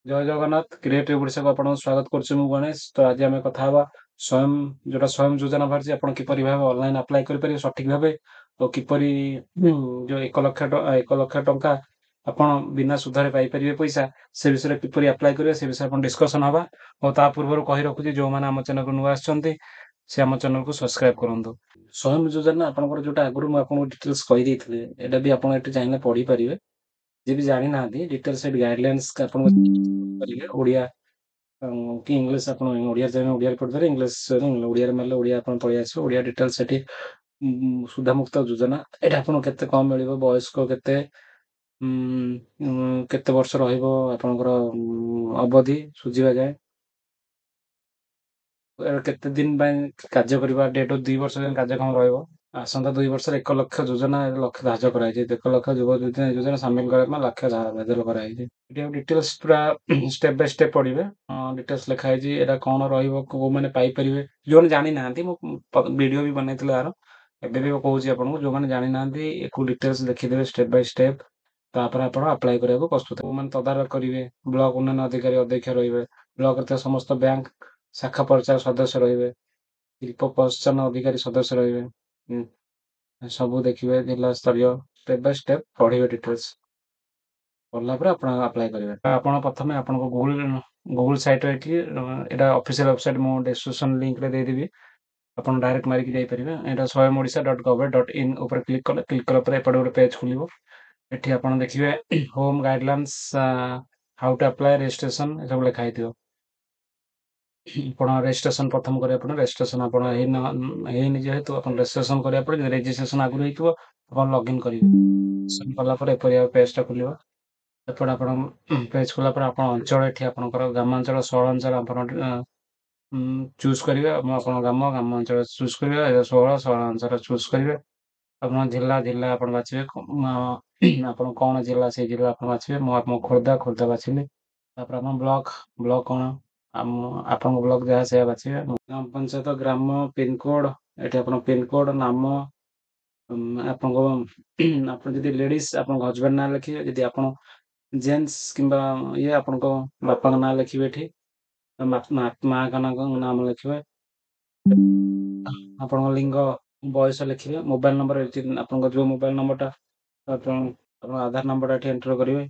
जय जगन्नाथ क्रिएटिव ओडिशा को आपन स्वागत करछु मु गणेश। तो आज आम कथा हवा स्वयं जोटा स्वयं योजना बाहर आपन किपरि भाबे ऑनलाइन अप्लाई करि परिबे सठिक भाबे तो किपरि जो 1 लाख टंका आपन बिना सुधारे पाई परिबे पैसा से विषय किपरि अप्लाई करिवे से विषय आपन डिस्कशन हवा। और ता पूर्व कहि रखुची जो माने हम चैनल को नुआ आछंती से हम चैनल को सब्सक्राइब करंतु। स्वयं योजना आपन जोटा आगुरु मु आपन डिटेल्स कहि देथिले एटा भी आपन एटी चाहिले पढी परिबे जे भी जानि ना डिटेल सेट गाइडलाइंस का आपन करिवे ओडिया कि इंग्लिश आपन ओडिया जाने ओडिया पढ दरे इंग्लिश ओडिया मारले ओडिया आपन पळि आछो ओडिया डिटेल सेठी सुधा मुक्त योजना एटा आपन केते कम मिलिबो वयस्क केते केते वर्ष रहिबो आपनकर अवधि सुझिबा जाय केते दिन बाय कार्य करबा डेट 2 वर्ष जाय कार्यक्रम रहइबो आसंता 2 वर्ष 1 लाख योजना लक्ष्य धार्य कराई जे 1 लाख युवा योजना शामिल करबा लक्ष्य धार्य कराई जे एटा डिटेल्स पूरा स्टेप बाय स्टेप पढिबे डिटेल्स लिखाई जे एटा कोन रहइबो को माने पाई परिबे जोन जानि नांती मु वीडियो भी बनैतिले आरो एबे भी कहूची आपन को जो माने जानि नांती एको डिटेल्स देखि देबे स्टेप बाय स्टेप तापर आपण अप्लाई करिया को प्रस्तुत माने तदारक करिवे ब्लॉक उन्नयन अधिकारी अध्यक्ष रहिबे ब्लॉक रे समस्त बैंक शाखा परिचायक सदस्य रहिबे शिल्प प्रशासन अधिकारी सदस्य रहिबे सबू देखिए जिला स्तरीय स्टेप बाय स्टेप पढ़िए डिटेल्स पढ़ला पर आपण अप्लाई करिवे आपण प्रथमे आपण को गूगल साइट रे कि एटा ऑफिशियल वेबसाइट मो डिस्क्रिप्शन लिंक रे दे देबी आपण डायरेक्ट मारी के जाई परिबे एटा swayamodisha.gov.in ऊपर क्लिक कला पर एपड गोटे पेज खुलिबो एठी आपण देखिबे home guidelines how to apply registration सब लिखा हिथिबो आपण रजिस्ट्रेशन प्रथम करे आपण रजिस्ट्रेशन आपण हे नि जेहेतु आपण रजिस्ट्रेशन करे आपण रजिस्ट्रेशन आगु हेतिबो आपण लॉगिन करिवे सब कला पर एपरिया पेज टा खुलिबो एपड आपण पेज खुला पर आपण अंचल एठी आपनकर ग्रामांचल सहर अंचल आपण चूज करिवे आपण ग्राम अंचल चूज करिवे सहर अंचल चूज करिवे आपण जिल्ला जिल्ला आपण बाछिबे आपण कोन जिल्ला से जिल्ला आपण बाछिबे मो आपण खोर्धा बाछिले तापर आपण ब्लॉक कोन आपण ब्लॉक जहा से बाछिबे ग्राम पंचायत ग्राम पिन कोड एठी आपण पिन कोड नाम आपण को आपण जदी लेडीज आपण हस्बैंड ना लिखिबे जदी आपण जेंट्स किंबा ये आपण को बापा का नाम लिखिबे एठी मां का नाम लिखिबे आपण लिंग बयस लिखिबे मोबाइल नंबर आपण जो मोबाइल नंबर टा आपण आधार नंबर एठी एंटर करिवे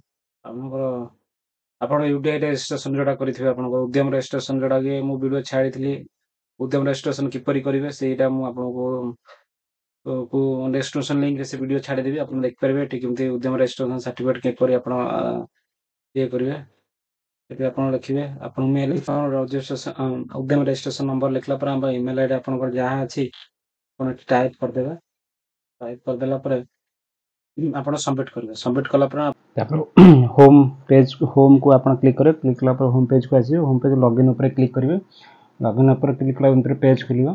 आपण यूटीआई रजिस्ट्रेशन जोडा करिथिबे आपण उद्यम रजिस्ट्रेशन जोडा के मु वीडियो छाडिथिली उद्यम रजिस्ट्रेशन किपरि करिवे सेटा मु आपण को रजिस्ट्रेशन लिंक रे से वीडियो छाडी देबी आपण देख परिबे ठीक केमते उद्यम रजिस्ट्रेशन सर्टिफिकेट के करी आपण ये करिवे एटी आपण लिखिबे आपण मेल रजिस्ट्रेशन उद्यम रजिस्ट्रेशन नंबर लिखला पर हम ईमेल आईडी आपण को जहा अछि आपण टाइप कर देबे टाइप कर देला पर आपण सबमिट करिवे सबमिट कला पर तापर होम पेज होम को आपण क्लिक करे क्लिक कला पर होम पेज को आसी होम पेज लॉगिन ऊपर क्लिक करिवे लॉगिन ऊपर क्लिक कला ऊपर पेज खुलिबो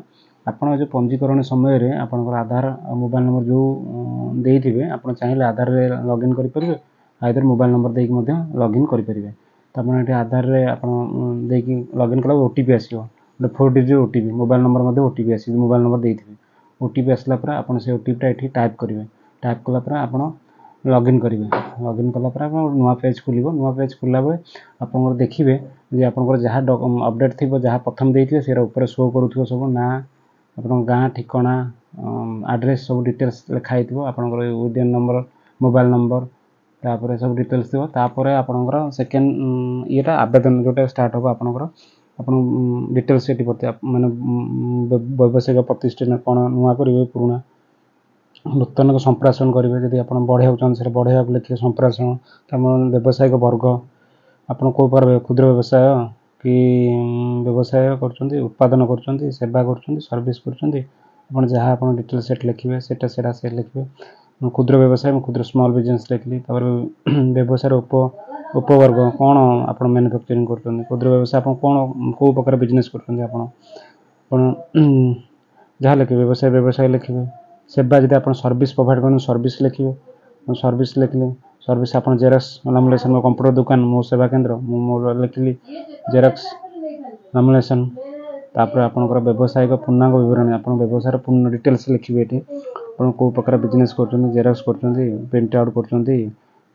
आपण जो पंजीकरण समय रे आपण आधार मोबाइल नंबर जो देइथिबे आपण चाहिले आधार रे लॉगिन करि परिबे आइदर मोबाइल नंबर देइ मध्ये लॉगिन करि परिबे त आपण एठी आधार रे आपण देइ लॉगिन कला ओटीपी आसीबो 4 डिजिट ओटीपी मोबाइल नंबर मध्ये ओटीपी आसी मोबाइल नंबर देइथिबे ओटीपी आसला पर आपण से ओटीपी टा एठी टाइप करिवे टाइप कला पर आपण लॉगिन करिवे लॉगिन कला पर आपण नुवा पेज खुलिबो नुवा पेज खुलला बेले आपण देखिबे जे आपण जहा अपडेट थिबो जहा प्रथम देइथिबे सेरा ऊपर शो करूथिबो सब ना आपण गां ठिकाना एड्रेस सब डिटेल्स लिखा हिथिबो आपण उद्यम नंबर मोबाइल नंबर तापर सब डिटेल्स थिबो तापर आपण सेकंड येटा आवेदन जोटा स्टार्ट हो आपण डिटेल्स सेठी पड़ते माने व्यवसायिक प्रतिष्ठान कोन नुवा करिवे पुराना नूतन को संप्रेषण करेंगे जदि आप बढ़िया चाहते बढ़िया लिखे संप्रेषण तम व्यावसायिक वर्ग आप कौ प्रकार क्षुद्र व्यवसाय कि व्यवसाय कर उत्पादन कर सेवा कर सर्विस कर जहाँ आप डिटेल सेट लिखे से लिखे क्षुद्र व्यवसाय क्षुद्र स्मॉल बिजनेस लिखली व्यवसाय उपवर्ग कौन आप मैन्युफैक्चरिंग कर क्षुद्र व्यवसाय आप कौन कौ प्रकार बिजनेस कर जहाँ लिखे व्यवसाय लिखे सेवा जब आप सर्विस प्रोवाइड कर सर्विस लिखे सर्विस लिखले सर्विस आप जेरक्स नॉमिनेशन कंप्यूटर दुकान मो सेवा केन्द्र मोर लिखली जेरक्स नॉमिनेशन तापर आपनकर व्यवसायिक पूर्णांग विवरण आप व्यवसाय पूर्ण डिटेल्स लिखिए ये आप कौ प्रकार बिजनेस कर जेरक्स कर प्रिंट आउट कर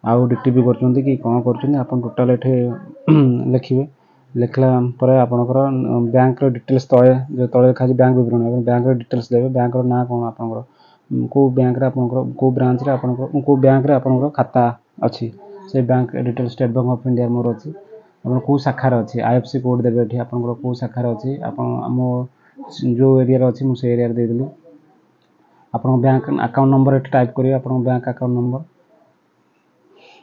आउ डिटी भी करछन्ती कि कौन करछन्ती आपन टोटल एठे लिखिबे लिखला पर आपनकर बैंक रो डिटेल्स तळे जो तळे लिखा बैंक विवरण आपन बैंक रो डिटेल्स देबे बैंक रो ना कोन आपनकर को बैंक रे आपनकर को ब्रांच रे आपनकर को बैंक रे आपनकर खाता अछि से bank details state bank of India more अछि आपन को शाखा रे अछि आईएफसी कोड देबे एठी आपनकर को शाखा रे अछि आपन मो जो एरिया रे अछि मु से एरिया रे दे देलु आपन बैंक अकाउंट नंबर एठी टाइप करिवे आपन बैंक अकाउंट नंबर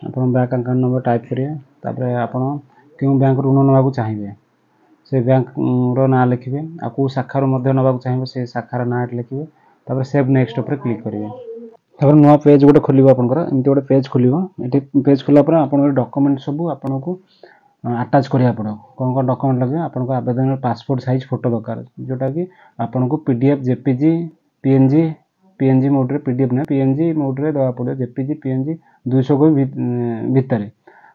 आपन बैंक अकाउंट नंबर टाइप करिवे तापर आपन क्यों बैंक ऋण नबाकू चाहिए से बैंक रो ना लिखिबे आ को शाखा रो मध्ये नबाकू चाहिए से शाखा रो ना लिखिबे तापर सेव नेक्स्ट ऊपर क्लिक करिवे तापर नुवा पेज गोटे खोलिबो आपनकर एमती गोटे पेज खोलिबो एठी पेज खोला पर आपनकर डॉक्यूमेंट सब आपनको अटैच करिया पड़ो कोन डॉक्यूमेंट लगे आपनको आवेदन पासपोर्ट साइज फोटो दरकार जोटा कि आपनको पीडीएफ जेपीजी पीएनजी मोड रे पीडीएफ ना पीएनजी मोड रे दवा पड़ो जेपीजी पीएनजी 200 को भीतर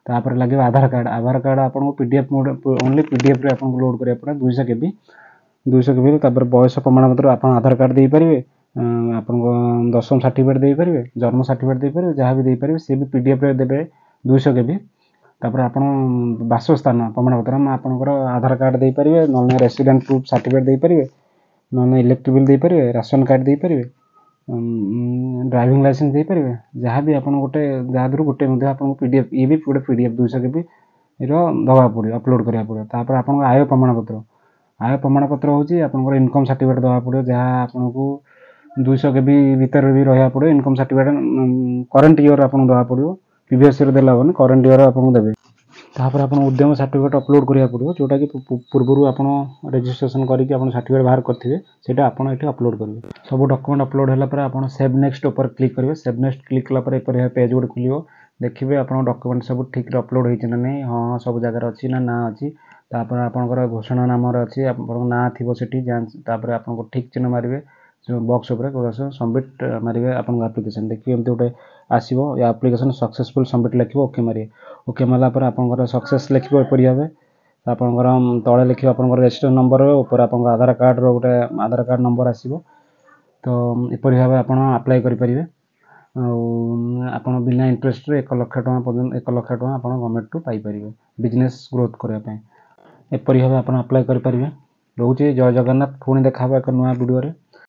तापर लगे आधार कार्ड आपनको पीडीएफ मोड ओनली पीडीएफ रे आपनको लोड करिया पड़ो 200 केबी तापर बयस प्रमाण पत्र आपन आधार कार्ड देई परिबे आपनको दशम सर्टिफिकेट देई परिबे जन्म सर्टिफिकेट देई परिबे जहां भी देई परिबे से भी पीडीएफ रे देबे 200 केबी तापर आपन वासस्थान प्रमाण पत्र आपनकर आधार कार्ड देई परिबे नॉन रेसिडेंट प्रूफ सर्टिफिकेट देई परिबे नॉन इलेक्ट्रिक बिल देई परिबे राशन कार्ड देई परिबे ड्राइविंग लाइसेंस देई परिबे जहां भी आपन गोटे जहादुर गोटे मध्ये आपन पीडीएफ ये भी गोटे पीडीएफ 200 केबी रो दवा पड़ो अपलोड करिया पड़ो तापर आपन आय प्रमाण पत्र होची आपनकर इनकम सर्टिफिकेट दवा पड़ो जहां आपनको 200 केबी भीतर भी रहया पड़ो इनकम सर्टिफिकेट करंट ईयर आपन दवा पड़ो प्रीवियस ईयर देला बने करंट ईयर आपन देबे तापर आपन उद्यम सर्टिफिकेट अपलोड करिया पड़ो जोटा कि पूर्वरु आपन रजिस्ट्रेशन करी कि आपन सर्टिफिकेट बाहर करथिबे सेटा आपन एठी अपलोड करिवे सब डॉक्यूमेंट अपलोड होला पर आपन सेव नेक्स्ट ऊपर क्लिक करिवे सेव नेक्स्ट क्लिक कला पर एपर पेज गोटे खुलिबो देखिबे आपन डॉक्यूमेंट सब ठीक रे अपलोड होइछ ना नै हां सब जगह रे अछि ना अछि तापर आपनकर घोषणा नाम रे अछि आपन ना थिबो सेठी जांच तापर आपन को ठीक चिन्ह मारिवे बॉक्स ऊपर कोरस सबमिट मारिवे आपन एप्लीकेशन देखिबे एमते गोटे आसीबो या एप्लीकेशन सक्सेसफुल सबमिट लिखिबो ओके मारिवे ओके मारला पर आपनकर सक्सेस लिखिबो एपरि भाबे आपनकर तळे लिखिबो आपनकर रजिस्ट्रेशन नंबर ऊपर आपनकर आधार कार्ड रो गोटे आधार कार्ड नंबर आसीबो तो एपरि भाबे आपन अप्लाई करि परिबे आपन बिना इंटरेस्ट रे 1 लाख टका पर्यंत 1 लाख टका आपन गवर्नमेंट टू पाई परिबे बिजनेस ग्रोथ करिया पय एपरि भाबे आपन अप्लाई करि परिबे रहउची जय जगन्नाथ पुणी देखाबो एक नुवा वीडियो रे।